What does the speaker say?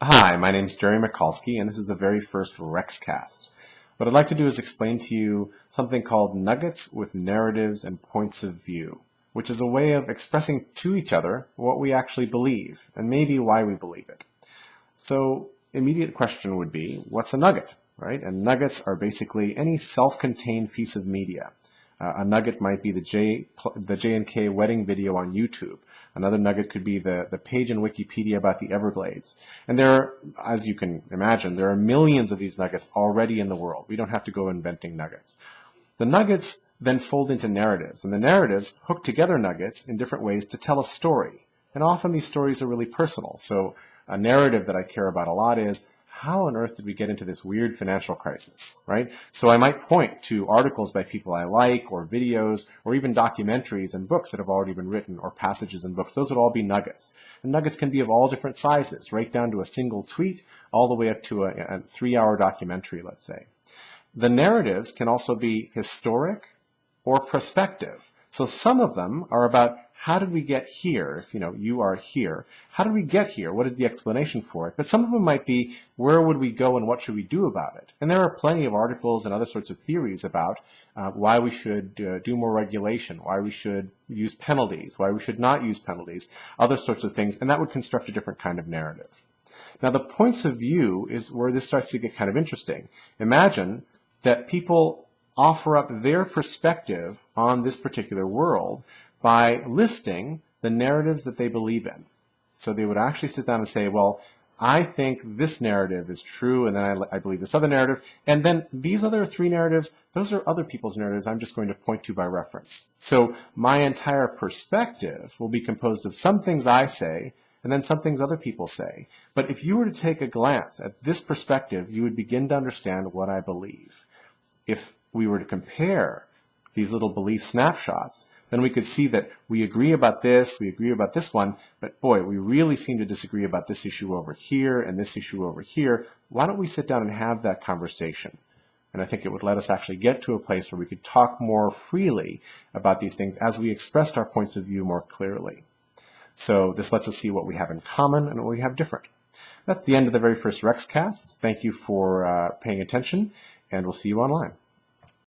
Hi, my name's Jerry Mikulski, and this is the very first REXcast. What I'd like to do is explain to you something called nuggets with narratives and points of view, which is a way of expressing to each other what we actually believe, and maybe why we believe it. So, immediate question would be, what's a nugget, right? And nuggets are basically any self-contained piece of media. A nugget might be the J&K wedding video on YouTube. Another nugget could be the page in Wikipedia about the Everglades. And there are, as you can imagine, there are millions of these nuggets already in the world. We don't have to go inventing nuggets. The nuggets then fold into narratives, and the narratives hook together nuggets in different ways to tell a story. And often these stories are really personal. So a narrative that I care about a lot is, how on earth did we get into this weird financial crisis, right? So I might point to articles by people I like, or videos, or even documentaries and books that have already been written, or passages in books. Those would all be nuggets. And nuggets can be of all different sizes, right down to a single tweet, all the way up to a 3-hour documentary, let's say. The narratives can also be historic or prospective. So some of them are about, how did we get here? If you are here, how did we get here? What is the explanation for it? But some of them might be, where would we go and what should we do about it? And there are plenty of articles and other sorts of theories about why we should do more regulation, why we should use penalties, why we should not use penalties, other sorts of things, and that would construct a different kind of narrative. Now, the points of view is where this starts to get kind of interesting. Imagine that people offer up their perspective on this particular world by listing the narratives that they believe in. So they would actually sit down and say, well, I think this narrative is true, and then I believe this other narrative, and then these other 3 narratives, those are other people's narratives I'm just going to point to by reference. So my entire perspective will be composed of some things I say, and then some things other people say. But if you were to take a glance at this perspective, you would begin to understand what I believe. If we were to compare these little belief snapshots, then we could see that we agree about this, we agree about this one, but boy, we really seem to disagree about this issue over here and this issue over here. Why don't we sit down and have that conversation? And I think it would let us actually get to a place where we could talk more freely about these things as we expressed our points of view more clearly. So this lets us see what we have in common and what we have different. That's the end of the very first REXcast. Thank you for paying attention, and we'll see you online.